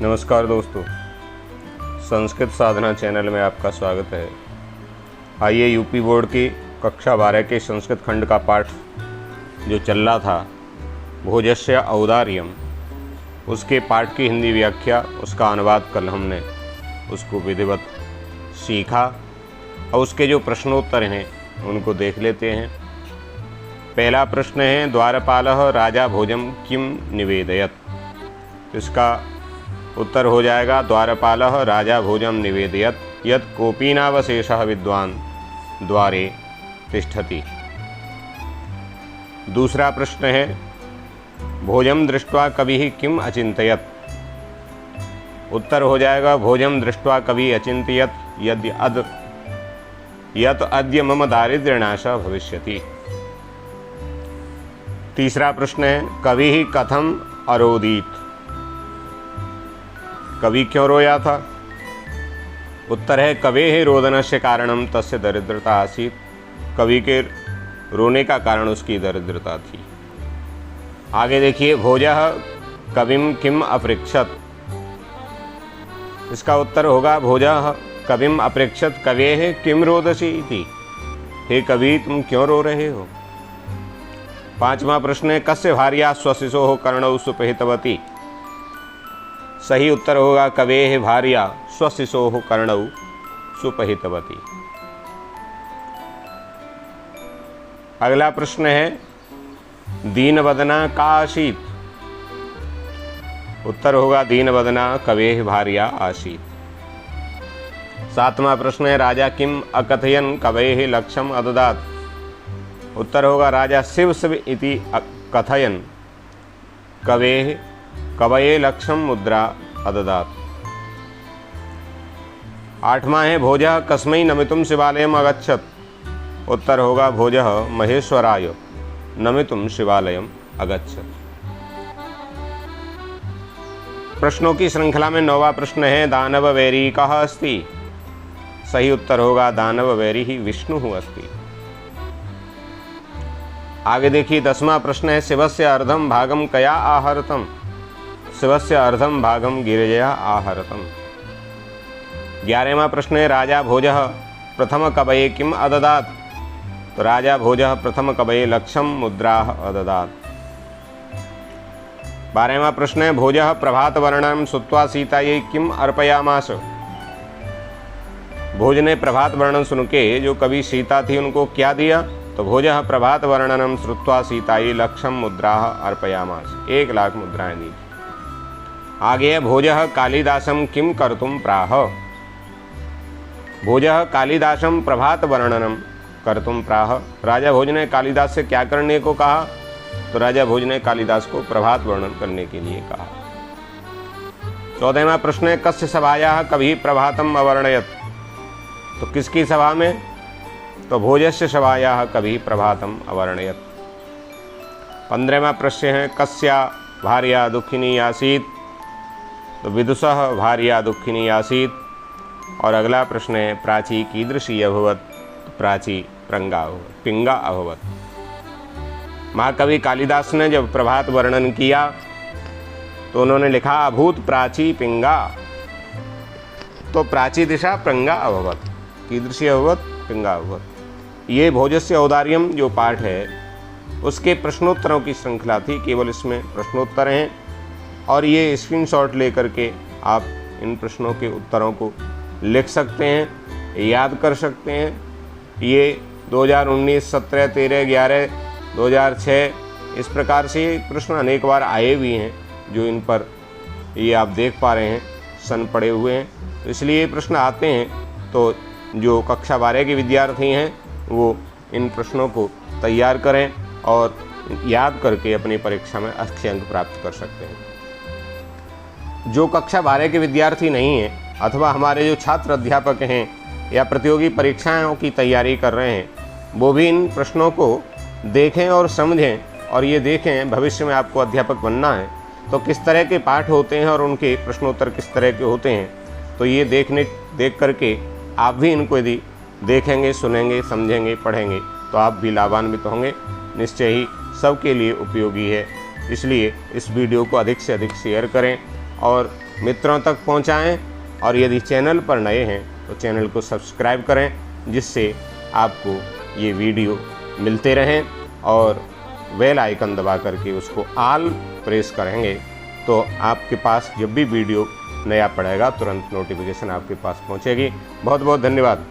नमस्कार दोस्तों, संस्कृत साधना चैनल में आपका स्वागत है। आइए यूपी बोर्ड की कक्षा 12 के संस्कृत खंड का पाठ जो चल रहा था भोजस्य औदार्यम, उसके पाठ की हिंदी व्याख्या, उसका अनुवाद कल हमने उसको विधिवत सीखा और उसके जो प्रश्नोत्तर हैं उनको देख लेते हैं। पहला प्रश्न है, द्वारपालः राजा भोजम किम निवेदयत। इसका उत्तर हो जाएगा, द्वारपालः राजा भोजम निवेदयत यत् कोपीनावशेषः विद्वान् द्वारे तिष्ठति। दूसरा प्रश्न है, भोजम दृष्ट्वा कविः किम अचिन्तयत्। उत्तर हो जाएगा, भोजम दृष्ट्वा कवि अचिन्तयत् यत् अद्य मम दारिद्र्यनाशः भविष्यति। तीसरा प्रश्न है, कविः कथम अरोदीत। कवि क्यों रोया था। उत्तर है, कवेः रोदनस्य कारणम तस्य दरिद्रता आसीत्। कवि के रोने का कारण उसकी दरिद्रता थी। आगे देखिए, भोजः कविम किम अपृच्छत। इसका उत्तर होगा, भोजः कविम अपृच्छत कवेः किम रोदसी इति। हे कवि, तुम क्यों रो रहे हो। पांचवा प्रश्न है, कस्य भार्या स्वशिशोः कर्णौ सुपहितवती। सही उत्तर होगा, कवेः भार्या स्वशिशोः कर्णौ सुपहितवती। अगला प्रश्न है, दीनवदना का आसीत्। उत्तर होगा, दीनवदना कवेः भार्या आसीत्। सातवां प्रश्न है, राजा किम अकथयन कवेः लक्ष्यम अददात्। उत्तर होगा, राजा शिव शिव इति कथयन कवये लक्ष्यम मुद्रा अददात्। आठवां है, भोजः कस्मै नमितुं शिवालयम् अगच्छत्। उत्तर होगा, भोजः महेश्वराय नमितुं शिवालयम् अगच्छत्। प्रश्नों की श्रृंखला में 9वां प्रश्न है, दानववैरी कः अस्ति। सही उत्तर होगा, दानववैरी ही विष्णुः अस्ति। आगे देखिए, 10वां प्रश्न है, शिवस्य अर्धम भागम कया आहरतम। शिवस्य अर्धम भागम गिरिजया आहरतम। 11वां प्रश्न है, राजा भोजः प्रथम कवये किम अददात्। तो राजा भोजः प्रथम कवये लक्ष्यम मुद्राः अददात्। 12वां प्रश्न है, भोजः प्रभात वर्णनम श्रुत्वा सीतायै किम अर्पयामास। भोज ने प्रभात वर्णन सुन के जो कवि सीता थी उनको क्या दिया। तो भोजः प्रभात वर्णनम श्रुत्वा सीतायै लक्ष्यम मुद्राः अर्पयामास। 1 लाख मुद्राएं दी। आगे है, भोजः कालिदासम किम कर्तुम प्राह। भोजः कालिदासम प्रभात वर्णनम कर्तुम प्राह। राजा भोज ने कालिदास से क्या करने को कहा। तो राजा भोज ने कालिदास को प्रभात वर्णन करने के लिए कहा। 14वां प्रश्न है, कस्य सभायाः कविः प्रभातम अवर्णयत्। तो किसकी सभा में। तो भोजस्य सभायाः कविः प्रभातम अवर्णयत्। 15वां प्रश्न है, कस्या भार्या दुखिनी आसीत्। तो विदुषः भार्या दुखिनी आसीत्। और अगला प्रश्न है, प्राची कीदृशी अभवत्। तो प्राची पिंगा अभवत्। महाकवि कालिदास ने जब प्रभात वर्णन किया तो उन्होंने लिखा, अभूत प्राची पिंगा। तो प्राची दिशा पिंगा अभवत्। कीदृशी अभवत्, पिंगा अभवत्। ये भोजस्य औदार्यम जो पाठ है उसके प्रश्नोत्तरों की श्रृंखला थी। केवल इसमें प्रश्नोत्तर हैं और ये स्क्रीनशॉट लेकर के आप इन प्रश्नों के उत्तरों को लिख सकते हैं, याद कर सकते हैं। ये 2019, 17, 13, 11, 2006 इस प्रकार से प्रश्न अनेक बार आए भी हैं जो इन पर ये आप देख पा रहे हैं सन पड़े हुए हैं। तो इसलिए ये प्रश्न आते हैं तो जो कक्षा 12 के विद्यार्थी हैं वो इन प्रश्नों को तैयार करें और याद करके अपनी परीक्षा में अच्छे अंक प्राप्त कर सकते हैं। जो कक्षा 12 के विद्यार्थी नहीं हैं अथवा हमारे जो छात्र अध्यापक हैं या प्रतियोगी परीक्षाओं की तैयारी कर रहे हैं, वो भी इन प्रश्नों को देखें और समझें और ये देखें भविष्य में आपको अध्यापक बनना है तो किस तरह के पाठ होते हैं और उनके प्रश्नोत्तर किस तरह के होते हैं। तो ये देख करके आप भी इनको यदि देखेंगे, सुनेंगे, समझेंगे, पढ़ेंगे तो आप भी लाभान्वित होंगे। निश्चय ही सबके लिए उपयोगी है। इसलिए इस वीडियो को अधिक से अधिक शेयर करें और मित्रों तक पहुंचाएं और यदि चैनल पर नए हैं तो चैनल को सब्सक्राइब करें, जिससे आपको ये वीडियो मिलते रहें, और बेल आइकन दबा करके उसको ऑल प्रेस करेंगे तो आपके पास जब भी वीडियो नया पड़ेगा तुरंत नोटिफिकेशन आपके पास पहुंचेगी। बहुत बहुत धन्यवाद।